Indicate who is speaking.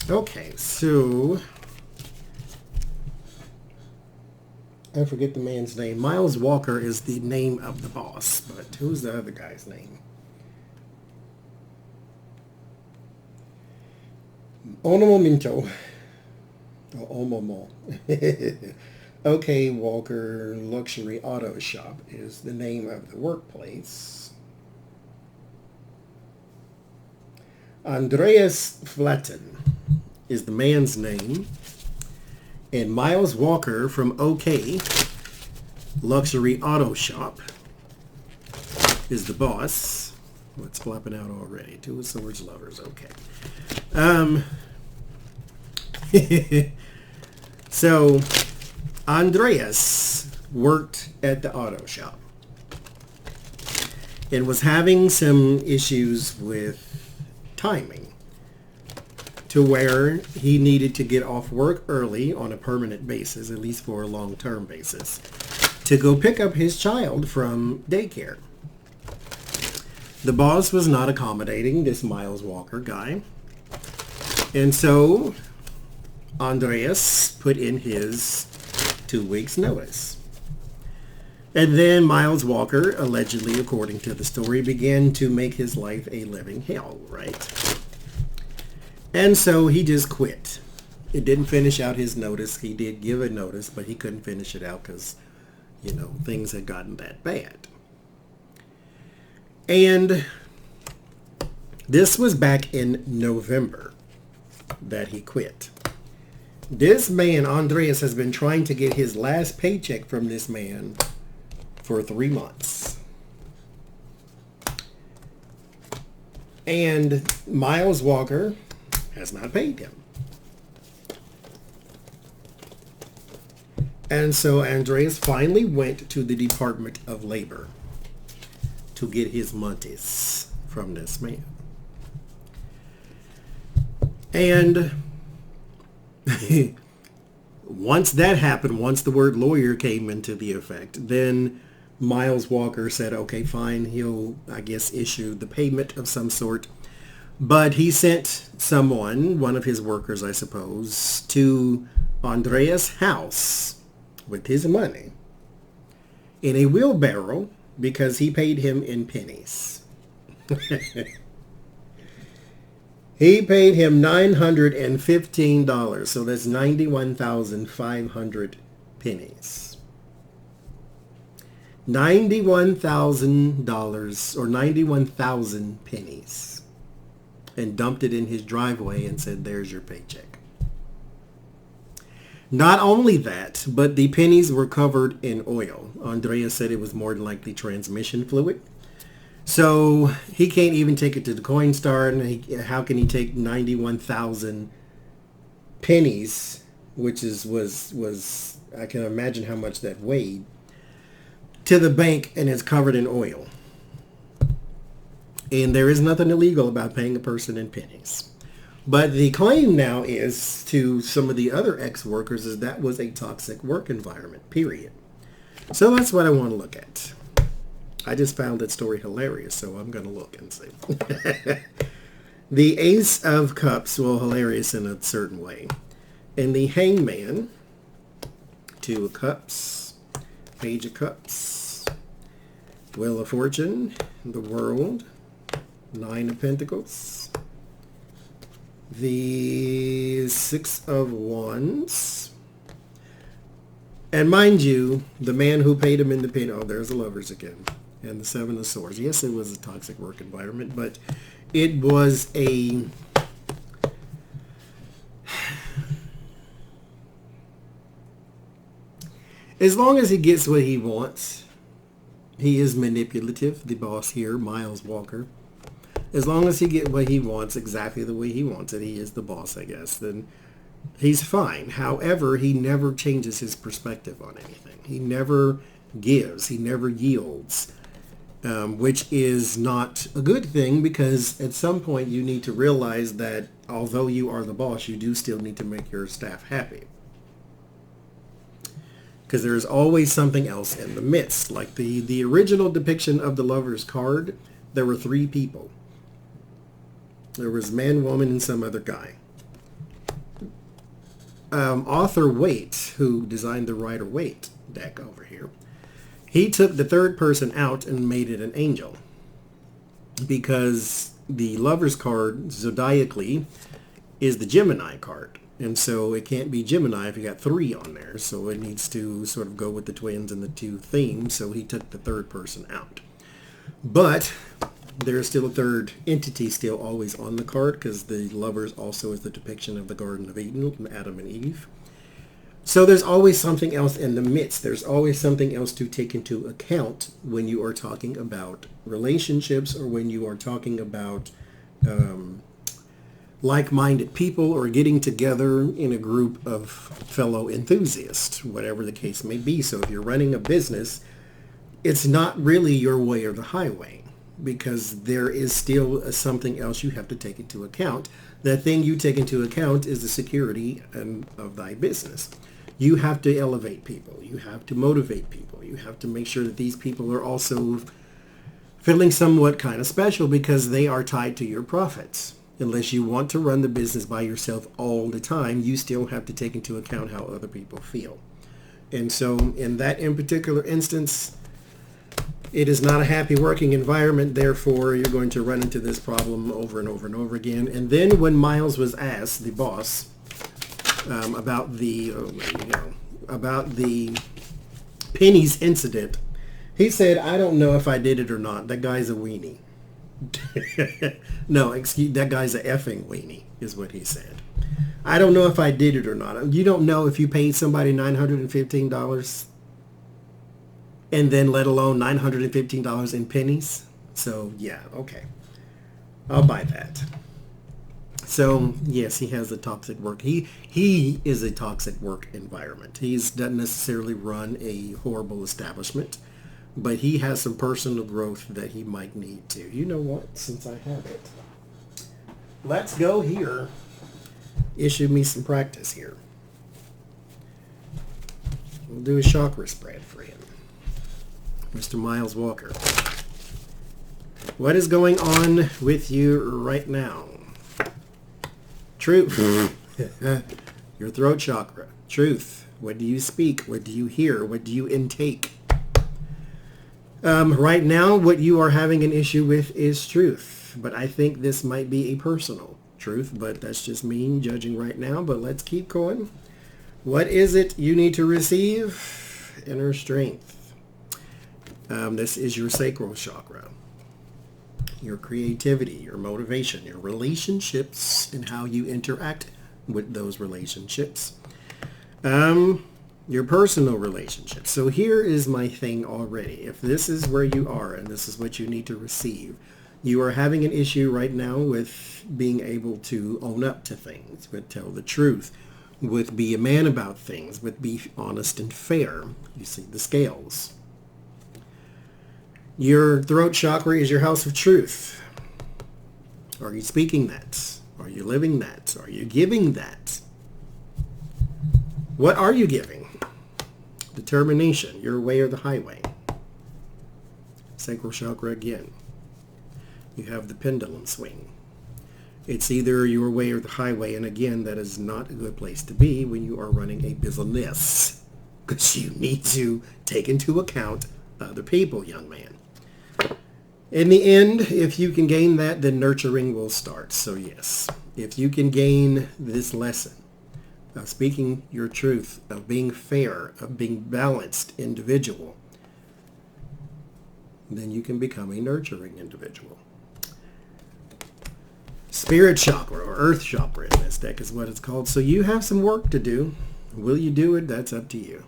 Speaker 1: Okay, so I forget the man's name. Miles Walker is the name of the boss, but who's the other guy's name? Un momento. Oh, momo. Okay, Walker Luxury Auto Shop is the name of the workplace. Andreas Flatten is the man's name. And Miles Walker from OK Luxury Auto Shop is the boss. What's flopping out already? Two of Swords lovers. Okay. So Andreas worked at the auto shop and was having some issues with timing to where he needed to get off work early on a permanent basis, at least for a long-term basis, to go pick up his child from daycare. The boss was not accommodating this Miles Walker guy. And so Andreas put in his 2 weeks notice. And then Miles Walker, allegedly, according to the story, began to make his life a living hell, right? And so he just quit. It didn't finish out his notice. He did give a notice, but he couldn't finish it out because, you know, things had gotten that bad. And this was back in November that he quit. This man, Andreas, has been trying to get his last paycheck from this man for 3 months. And Miles Walker has not paid him. And so Andreas finally went to the Department of Labor to get his monies from this man. And once that happened, once the word lawyer came into the effect, then Miles Walker said, okay, fine, he'll, I guess, issue the payment of some sort. But he sent someone, one of his workers, I suppose, to Andreas' house with his money in a wheelbarrow because he paid him in pennies. He paid him $915, so that's 91,500 pennies. $91,000 or 91,000 pennies, and dumped it in his driveway and said, there's your paycheck. Not only that, but the pennies were covered in oil. Andrea said it was more than likely transmission fluid. So he can't even take it to the Coinstar. And how can he take 91,000 pennies, which was I can imagine how much that weighed, to the bank, and it's covered in oil. And there is nothing illegal about paying a person in pennies. But the claim now is to some of the other ex-workers is that was a toxic work environment, period. So that's what I want to look at. I just found that story hilarious, so I'm going to look and see. The Ace of Cups, well, hilarious in a certain way. And the Hangman, 2 of Cups, Page of Cups, Wheel of Fortune, the World, 9 of Pentacles, the 6 of Wands, and mind you, the man who paid him in the penny, oh, there's the Lovers again, and the 7 of Swords. Yes, it was a toxic work environment, but it was a as long as he gets what he wants, he is manipulative, the boss here, Miles Walker. As long as he gets what he wants exactly the way he wants it, he is the boss, I guess, then he's fine. However, he never changes his perspective on anything. He never gives. He never yields, which is not a good thing, because at some point you need to realize that although you are the boss, you do still need to make your staff happy. Because there is always something else in the midst. Like the original depiction of the Lover's card, there were 3 people. There was man, woman, and some other guy. Author Waite, who designed the Rider-Waite deck over here, he took the third person out and made it an angel, because the Lover's card zodiacally is the Gemini card. And so it can't be Gemini if you got 3 on there. So it needs to sort of go with the twins and the 2 themes. So he took the third person out. But there's still a third entity still always on the card, because the Lovers also is the depiction of the Garden of Eden, Adam and Eve. So there's always something else in the midst. There's always something else to take into account when you are talking about relationships, or when you are talking about like-minded people, or getting together in a group of fellow enthusiasts, whatever the case may be. So if you're running a business, it's not really your way or the highway, because there is still something else you have to take into account. The thing you take into account is the security of thy business. You have to elevate people. You have to motivate people. You have to make sure that these people are also feeling somewhat kind of special, because they are tied to your profits. Unless you want to run the business by yourself all the time, you still have to take into account how other people feel. And so in that in particular instance, it is not a happy working environment. Therefore, you're going to run into this problem over and over and over again. And then when Miles was asked, the boss, about the Pennies incident, he said, "I don't know if I did it or not. That guy's a weenie." No, excuse, that guy's a effing weenie, is what he said. I don't know if I did it or not. You don't know if you paid somebody $915, and then let alone $915 in pennies. So yeah, okay, I'll buy that. So yes, he has a toxic work. He is a toxic work environment. He doesn't necessarily run a horrible establishment, but he has some personal growth that he might need to. You know what? Since I have it, let's go here. Issue me some practice here. We'll do a chakra spread for him. Mr. Miles Walker. What is going on with you right now? Truth. Your throat chakra. Truth. What do you speak? What do you hear? What do you intake? Right now, what you are having an issue with is truth. But I think this might be a personal truth, but that's just me judging right now. But let's keep going. What is it you need to receive? Inner strength. This is your sacral chakra. Your creativity, your motivation, your relationships, and how you interact with those relationships. Your personal relationships. So here is my thing already. If this is where you are and this is what you need to receive, you are having an issue right now with being able to own up to things, with tell the truth, with be a man about things, with be honest and fair. You see the scales. Your throat chakra is your house of truth. Are you speaking that? Are you living that? Are you giving that? What are you giving? Determination, your way or the highway. Sacral chakra again. You have the pendulum swing. It's either your way or the highway, and again, that is not a good place to be when you are running a business, because you need to take into account other people, young man. In the end, if you can gain that, then nurturing will start. So yes, if you can gain this lesson of speaking your truth, of being fair, of being balanced individual, then you can become a nurturing individual. Spirit chakra, or earth chakra in this deck is what it's called. So you have some work to do. Will you do it? That's up to you.